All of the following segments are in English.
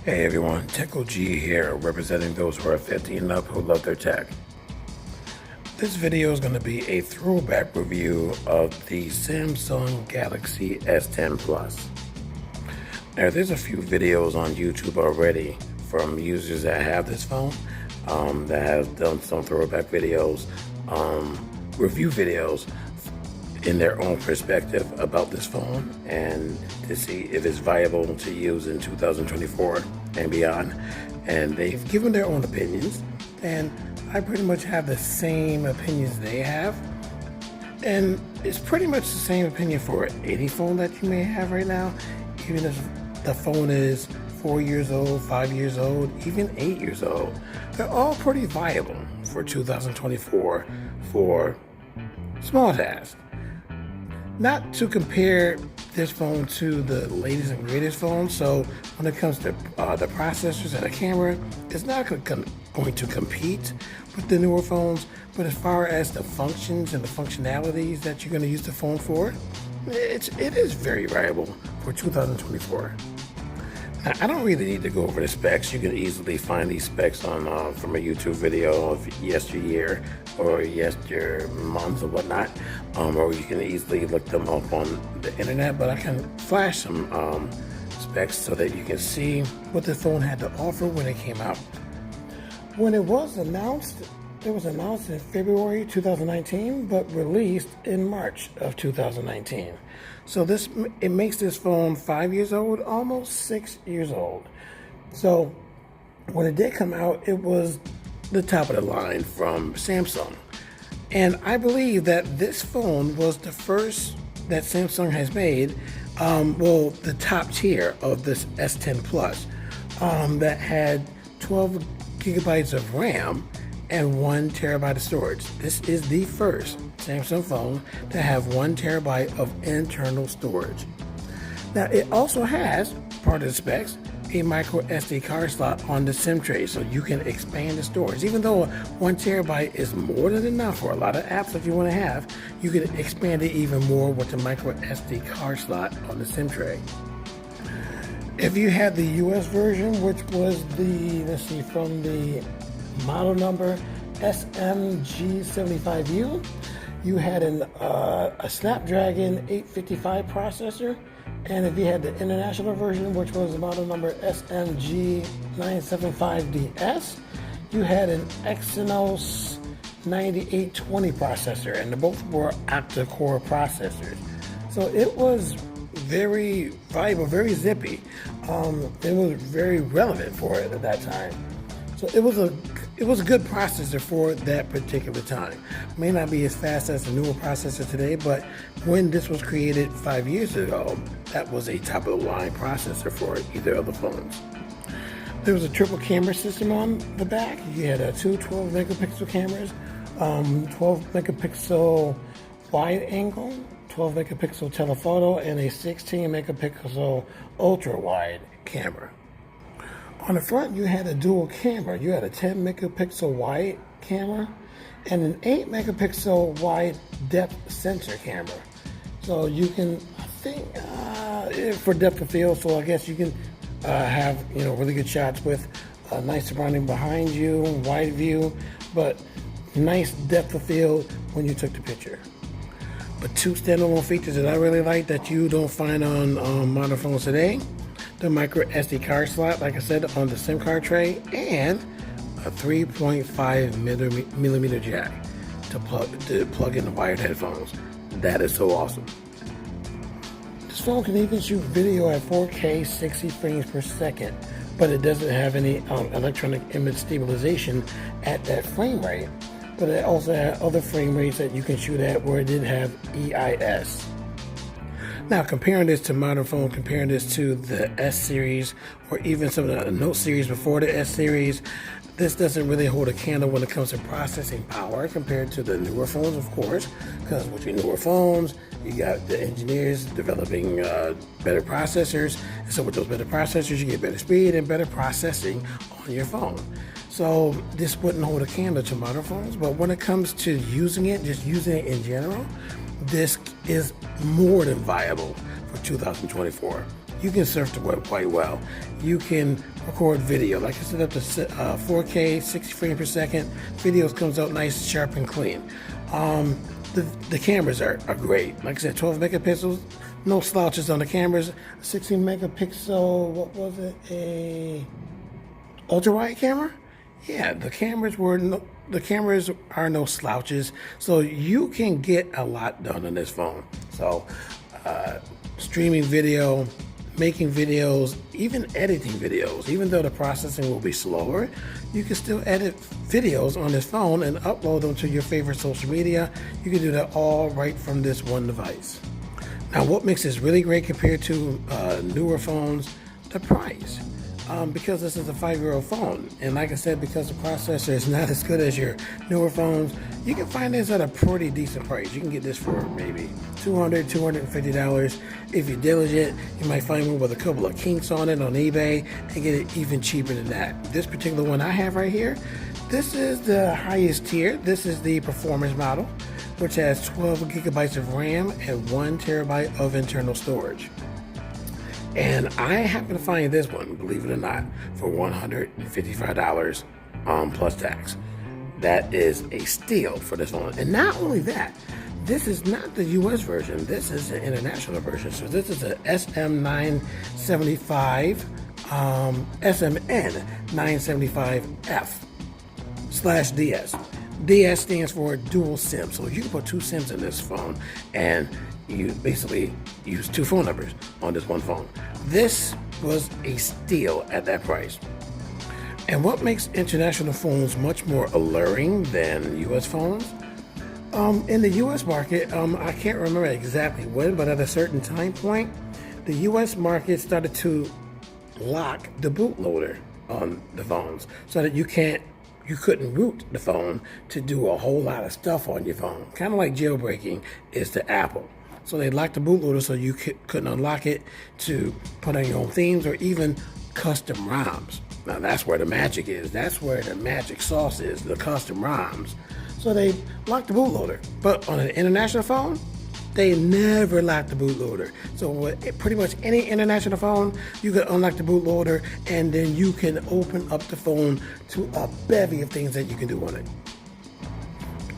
Hey everyone, Tech OG here, representing those who are 50 and up who love their tech. This video is going to be a throwback review of the Samsung Galaxy S10 Plus. Now, there's a few videos on YouTube already from users that have this phone, that have done some throwback videos, review videos in their own perspective about this phone and to see if it's viable to use in 2024 and beyond. And they've given their own opinions, and I pretty much have the same opinions they have. And it's pretty much the same opinion for any phone that you may have right now, even if the phone is 4 years old, 5 years old, even 8 years old. They're all pretty viable for 2024 for small tasks. Not to compare this phone to the latest and greatest phones, so when it comes to the processors and the camera, it's not going to compete with the newer phones, but as far as the functions and the functionalities that you're going to use the phone for, it is very viable for 2024. Now, I don't really need to go over the specs. You can easily find these specs on from a YouTube video of yesteryear or yester months or whatnot, or you can easily look them up on the internet. But I can flash some specs so that you can see what the phone had to offer when it came out. When it was announced, it was announced in February 2019, but released in March of 2019. So it makes this phone 5 years old, almost 6 years old. So when it did come out, it was the top of the line from Samsung. And I believe that this phone was the first that Samsung has made, the top tier of this S10 Plus, that had 12 gigabytes of RAM and 1 terabyte of storage. This is the first Samsung phone to have 1 terabyte of internal storage. Now, it also has, part of the specs, a micro SD card slot on the SIM tray, so you can expand the storage. Even though 1 terabyte is more than enough for a lot of apps that you want to have, you can expand it even more with the micro SD card slot on the SIM tray. If you had the US version, which was from the model number SMG75U, you had a Snapdragon 855 processor, and if you had the international version, which was the model number SMG975DS, you had an Exynos 9820 processor, and both were octa-core processors. So it was very viable, very zippy. It was very relevant for it at that time. So it was a good processor for that particular time. May not be as fast as the newer processor today, but when this was created 5 years ago, that was a top of the line processor for either of the phones. There was a triple camera system on the back. You had two 12 megapixel cameras, 12 megapixel wide angle, 12 megapixel telephoto, and a 16 megapixel ultra wide camera. On the front, you had a dual camera. You had a 10 megapixel wide camera and an 8 megapixel wide depth sensor camera. So you can, for depth of field, so I guess you can have really good shots with a nice surrounding behind you, wide view, but nice depth of field when you took the picture. But two standalone features that I really like that you don't find on modern phones today: the micro SD card slot, like I said, on the SIM card tray, and a 3.5 millimeter jack to plug in the wired headphones. That is so awesome. This phone can even shoot video at 4K 60 frames per second, but it doesn't have any electronic image stabilization at that frame rate. But it also had other frame rates that you can shoot at where it did have EIS. Now, comparing this to modern phone, comparing this to the S series or even some of the Note series before the S series, this doesn't really hold a candle when it comes to processing power compared to the newer phones, of course, because with your newer phones, you got the engineers developing better processors. And so with those better processors, you get better speed and better processing on your phone. So this wouldn't hold a candle to modern phones, but when it comes to using it, just using it in general, this is more than viable for 2024. You can surf the web quite well. you can record video. Like I said, up to 4K, 60 frames per second. Videos comes out nice, sharp, and clean. The cameras are great. Like I said, 12 megapixels, no slouches on the cameras. 16 megapixel, what was it? A ultra wide camera? Yeah, the cameras are no slouches, so you can get a lot done on this phone. So, streaming video, making videos, even editing videos. Even though the processing will be slower, you can still edit videos on this phone and upload them to your favorite social media. You can do that all right from this one device. Now, what makes this really great compared to newer phones? The price. Because this is a 5-year-old phone, and like I said, because the processor is not as good as your newer phones, you can find this at a pretty decent price. You can get this for maybe $200, $250. If you're diligent, you might find one with a couple of kinks on it on eBay and get it even cheaper than that. This particular one I have right here, this is the highest tier. This is the performance model, which has 12 gigabytes of RAM and 1 terabyte of internal storage. And I happen to find this one, believe it or not, for $155 plus tax. That is a steal for this phone. And not only that, this is not the US version, this is the international version. So this is a SM975, SMN975F/DS. DS stands for dual SIM. So you can put 2 SIMs in this phone and you basically use 2 phone numbers on this one phone. This was a steal at that price. And what makes international phones much more alluring than US phones? In the US market, I can't remember exactly when, but at a certain time point, the US market started to lock the bootloader on the phones so that you couldn't root the phone to do a whole lot of stuff on your phone. Kind of like jailbreaking is to Apple. So they locked the bootloader so you couldn't unlock it to put on your own themes or even custom ROMs. Now that's where the magic is. That's where the magic sauce is, the custom ROMs. So they locked the bootloader. But on an international phone, they never locked the bootloader. So with pretty much any international phone, you can unlock the bootloader and then you can open up the phone to a bevy of things that you can do on it.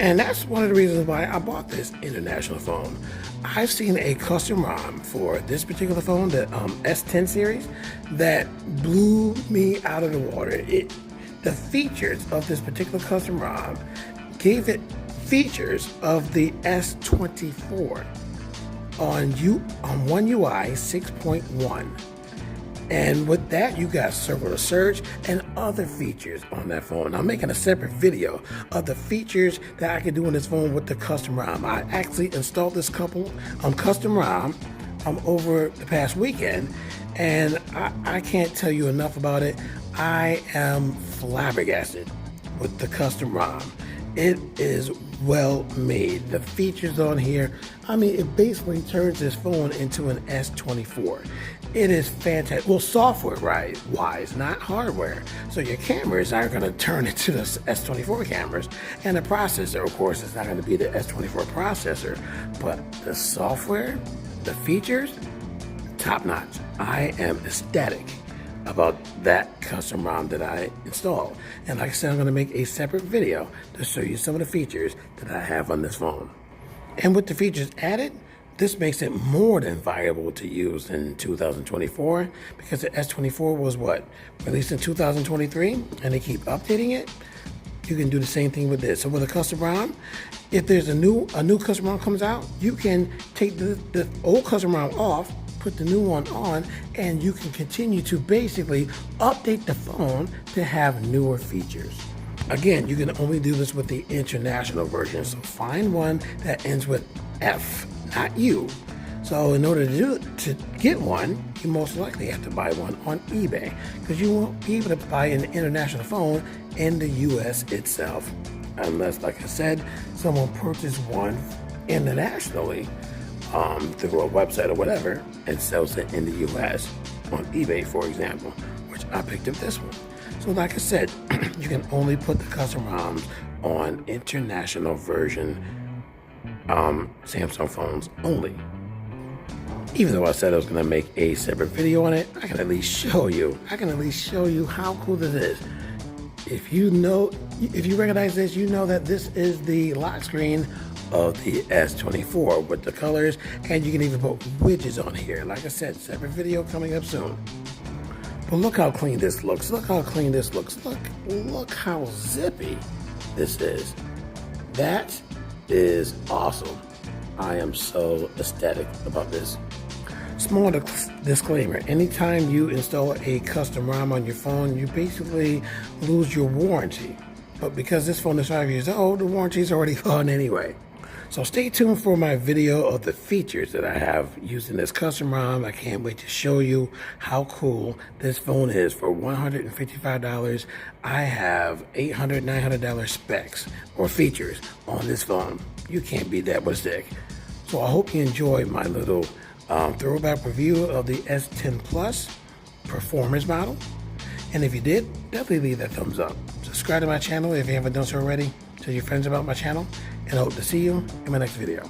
And that's one of the reasons why I bought this international phone. I've seen a custom ROM for this particular phone, the S10 series, that blew me out of the water. The features of this particular custom ROM gave it features of the S24 on One UI 6.1. And with that, you got circle to search and other features on that phone. I'm making a separate video of the features that I can do on this phone with the custom ROM. I actually installed this custom ROM over the past weekend, and I can't tell you enough about it. I am flabbergasted with the custom ROM. It is well made. The features on here, I mean, it basically turns this phone into an S24. It is fantastic. Well, software-wise, not hardware. So your cameras are going to turn into the S24 cameras. And the processor, of course, is not going to be the S24 processor. But the software, the features, top-notch. I am ecstatic about that custom ROM that I installed. And like I said, I'm going to make a separate video to show you some of the features that I have on this phone. And with the features added, this makes it more than viable to use in 2024 because the S24 was released in 2023, and they keep updating it. You can do the same thing with this. So with a custom ROM, if there's a new custom ROM comes out, you can take the old custom ROM off, put the new one on, and you can continue to basically update the phone to have newer features. Again, you can only do this with the international version, so find one that ends with F, not U. So in order to get one, you most likely have to buy one on eBay because you won't be able to buy an international phone in the US itself unless, like I said, someone purchased one internationally through a website or whatever and sells it in the US on eBay, for example, which I picked up this one. So like I said, you can only put the custom ROMs on international version Samsung phones only. Even though I said I was going to make a separate video on it, I can at least show you. I can at least show you how cool this is. If you recognize this, you know that this is the lock screen of the S24 with the colors, and you can even put widgets on here. Like I said, separate video coming up soon. But look how clean this looks. Look how clean this looks. Look how zippy this is. That is awesome. I am so ecstatic about this. Small disclaimer, anytime you install a custom ROM on your phone, you basically lose your warranty. But because this phone is 5 years old, the warranty is already gone anyway. So stay tuned for my video of the features that I have using this custom ROM. I can't wait to show you how cool this phone is. For $155, I have $800, $900 specs or features on this phone. You can't beat that with a stick. So I hope you enjoyed my little throwback review of the S10 Plus performance model. And if you did, definitely leave that thumbs up. Subscribe to my channel if you haven't done so already. Tell your friends about my channel. And I hope to see you in my next video.